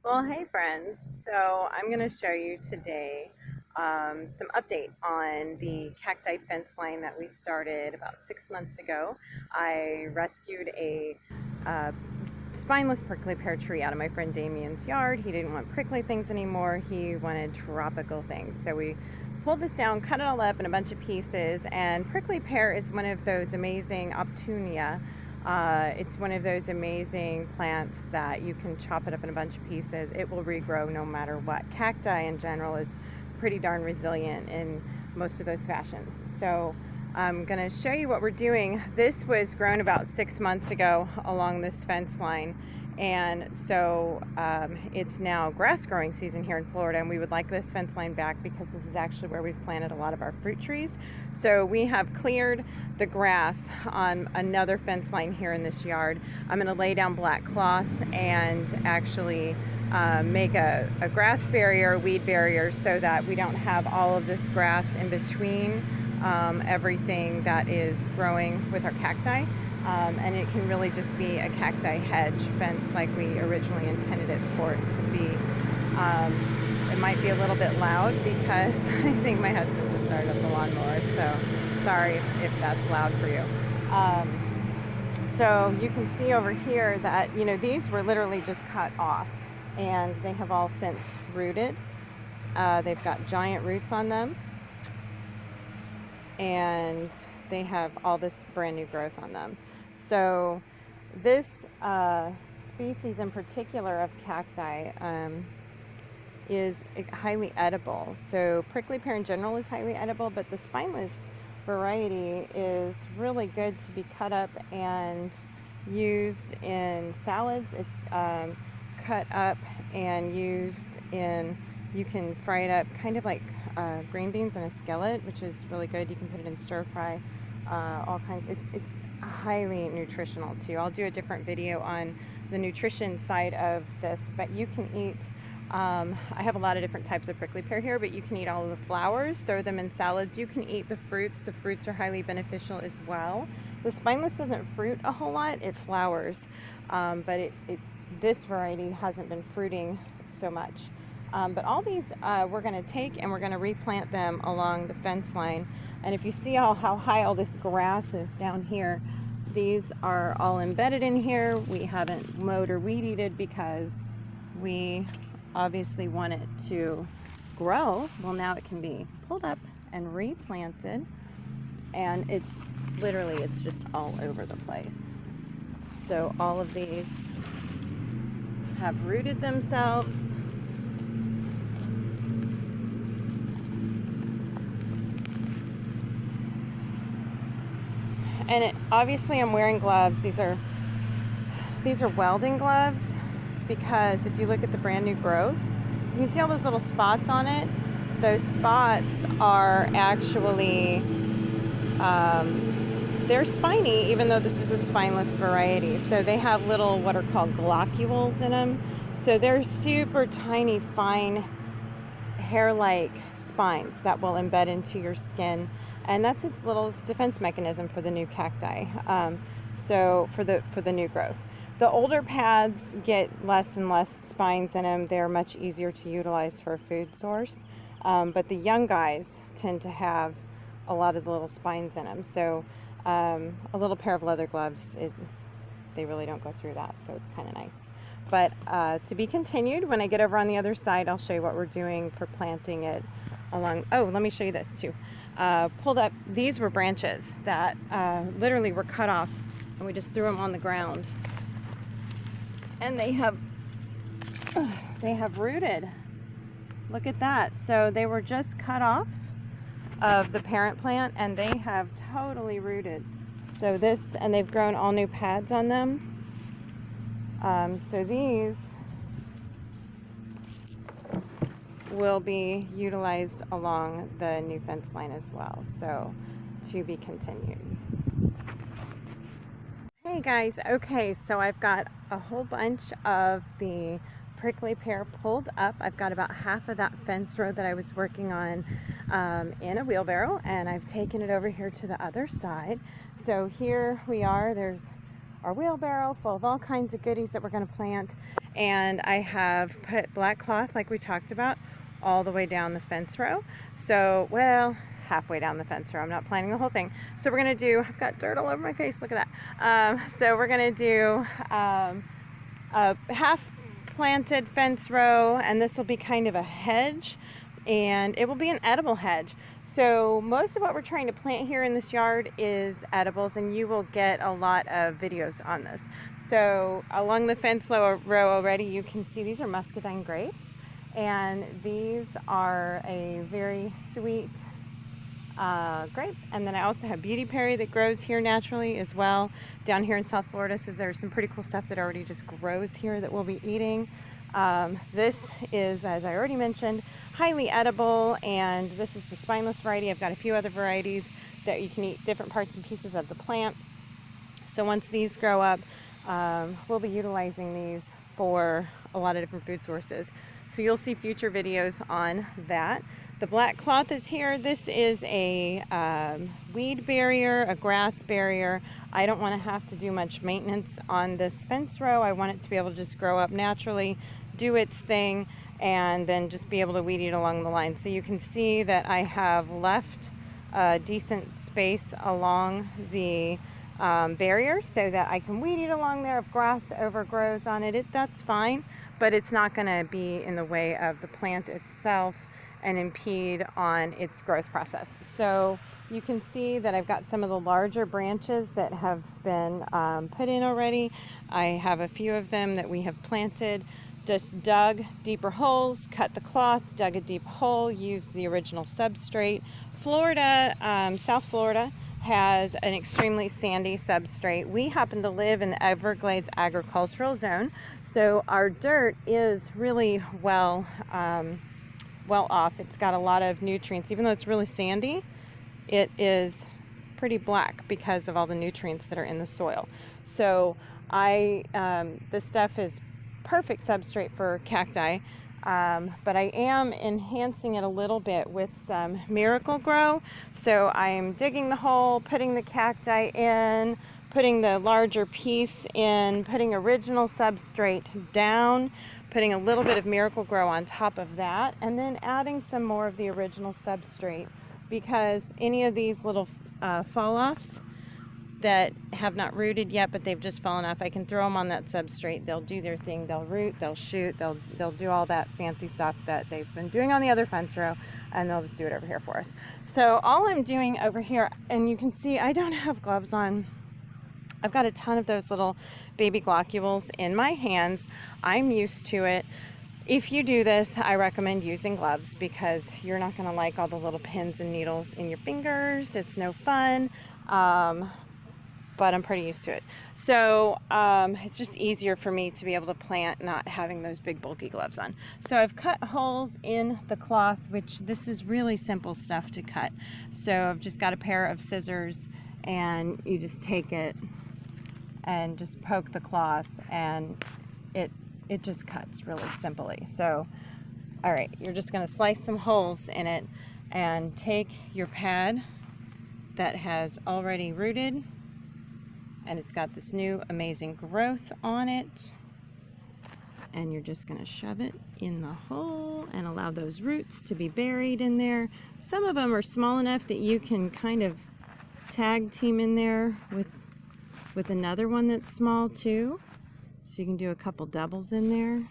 Well, hey friends. So I'm going to show you today some update on the cacti fence line that we started about 6 months ago. I rescued a uh, spineless prickly pear tree out of my friend Damien's yard. He didn't want prickly things anymore. He wanted tropical things. So we pulled this down, cut it all up in a bunch of pieces, and prickly pear is one of those amazing Optunia. It's one of those amazing plants that you can chop it up in a bunch of pieces. It will regrow no matter what. Cacti in general is pretty darn resilient in most of those fashions. So I'm going to show you what we're doing. This was grown about 6 months ago along this fence line. And so it's now grass growing season here in Florida, and we would like this fence line back because this is actually where we've planted a lot of our fruit trees. So we have cleared the grass on another fence line here in this yard. I'm going to lay down black cloth and actually make a grass barrier, weed barrier, so that we don't have all of this grass in between everything that is growing with our cacti. And it can really just be a cacti hedge fence like we originally intended it for it to be. It might be a little bit loud because I think my husband just started up the lawnmower, so sorry if that's loud for you. So you can see over here that, these were literally just cut off, and they have all since rooted. They've got giant roots on them, and they have all this brand new growth on them. So this species in particular of cacti is highly edible. So prickly pear in general is highly edible, but the spineless variety is really good to be cut up and used in salads. It's cut up and used in, you can fry it up kind of like green beans in a skillet, which is really good. You can put it in stir fry. All kinds. It's highly nutritional too. I'll do a different video on the nutrition side of this, but you can eat. I have a lot of different types of prickly pear here, but you can eat all of the flowers, throw them in salads. You can eat the fruits. The fruits are highly beneficial as well. The spineless doesn't fruit a whole lot; it flowers, but this variety hasn't been fruiting so much. But all these we're going to take and we're going to replant them along the fence line. And if you see how high all this grass is down here, these are all embedded in here. We haven't mowed or weed eated because we obviously want it to grow. Well, now it can be pulled up and replanted. And it's just all over the place. So all of these have rooted themselves. And obviously I'm wearing gloves. These are welding gloves, because if you look at the brand new growth, you can see all those little spots on it. Those spots are actually, they're spiny, even though this is a spineless variety. So they have little what are called glockules in them. So they're super tiny, fine, hair-like spines that will embed into your skin, and that's its little defense mechanism for the new cacti. So for the new growth, the older pads get less and less spines in them. They're much easier to utilize for a food source, but the young guys tend to have a lot of the little spines in them. So a little pair of leather gloves, they really don't go through that, so it's kind of nice. But to be continued. When I get over on the other side, I'll show you what we're doing for planting it along. Oh, let me show you this too. Pulled up, these were branches that literally were cut off, and we just threw them on the ground. And they have rooted. Look at that. So they were just cut off of the parent plant, and they have totally rooted. So this, and they've grown all new pads on them. So these will be utilized along the new fence line as well. So to be continued. Hey guys, okay, so I've got a whole bunch of the prickly pear pulled up. I've got about half of that fence row that I was working on in a wheelbarrow, and I've taken it over here to the other side. So here we are. There's our wheelbarrow full of all kinds of goodies that we're going to plant. And I have put black cloth, like we talked about, all the way down the fence row. So, well, halfway down the fence row. I'm not planting the whole thing. So we're going to do, I've got dirt all over my face, look at that. So we're going to do a half planted fence row, and this will be kind of a hedge, and it will be an edible hedge. So most of what we're trying to plant here in this yard is edibles, and you will get a lot of videos on this. So along the fence row already, you can see these are muscadine grapes, and these are a very sweet grape. And then I also have beauty berry that grows here naturally as well down here in South Florida. So there's some pretty cool stuff that already just grows here that we'll be eating. This is, as I already mentioned, highly edible, and this is the spineless variety. I've got a few other varieties that you can eat different parts and pieces of the plant. So once these grow up, we'll be utilizing these for a lot of different food sources. So you'll see future videos on that. The black cloth is here. This is a weed barrier, a grass barrier. I don't want to have to do much maintenance on this fence row. I want it to be able to just grow up naturally, do its thing, and then just be able to weed eat along the line. So you can see that I have left a decent space along the barrier so that I can weed eat along there. If grass overgrows on it, that's fine, but it's not going to be in the way of the plant itself and impede on its growth process. So you can see that I've got some of the larger branches that have been put in already. I have a few of them that we have planted, just dug deeper holes, cut the cloth, dug a deep hole, used the original substrate. Florida, South Florida, has an extremely sandy substrate. We happen to live in the Everglades agricultural zone, so our dirt is really well off. It's got a lot of nutrients. Even though it's really sandy, it is pretty black because of all the nutrients that are in the soil. So this stuff is perfect substrate for cacti, but I am enhancing it a little bit with some Miracle-Gro. So I'm digging the hole, putting the cacti in, putting the larger piece in, putting original substrate down, putting a little bit of Miracle-Gro on top of that, and then adding some more of the original substrate, because any of these little fall-offs that have not rooted yet, but they've just fallen off, I can throw them on that substrate. They'll do their thing. They'll root, they'll shoot, they'll do all that fancy stuff that they've been doing on the other fence row, and they'll just do it over here for us. So all I'm doing over here, and you can see I don't have gloves on. I've got a ton of those little baby glockules in my hands. I'm used to it. If you do this, I recommend using gloves because you're not going to like all the little pins and needles in your fingers. It's no fun, but I'm pretty used to it. So it's just easier for me to be able to plant not having those big bulky gloves on. So I've cut holes in the cloth, which this is really simple stuff to cut. So I've just got a pair of scissors, and you just take it and just poke the cloth, and it just cuts really simply. So, all right, you're just going to slice some holes in it and take your pad that has already rooted, and it's got this new amazing growth on it, and you're just going to shove it in the hole and allow those roots to be buried in there. Some of them are small enough that you can kind of tag team in there with another one that's small too, so you can do a couple doubles in there.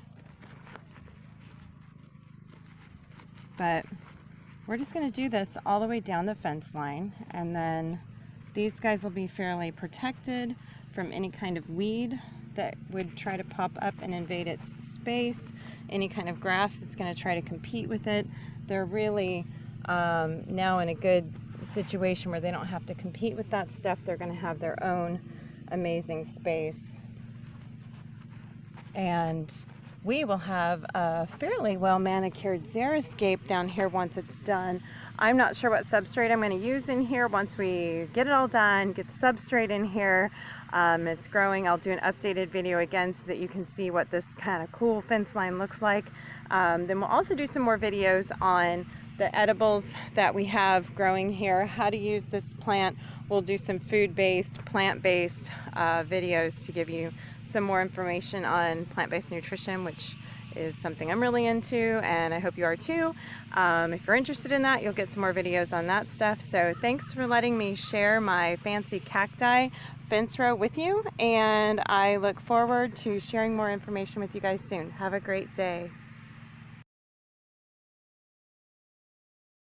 But we're just going to do this all the way down the fence line, and then these guys will be fairly protected from any kind of weed that would try to pop up and invade its space, any kind of grass that's going to try to compete with it. They're really now in a good situation where they don't have to compete with that stuff. They're going to have their own amazing space, and we will have a fairly well manicured xeriscape down here once it's done. I'm not sure what substrate I'm going to use in here once we get it all done, get the substrate in here. It's growing. I'll do an updated video again so that you can see what this kind of cool fence line looks like. Then we'll also do some more videos on the edibles that we have growing here, how to use this plant. We'll do some food-based, plant-based videos to give you some more information on plant-based nutrition, which is something I'm really into, and I hope you are too. If you're interested in that, you'll get some more videos on that stuff. So thanks for letting me share my fancy cacti fence row with you, and I look forward to sharing more information with you guys soon. Have a great day.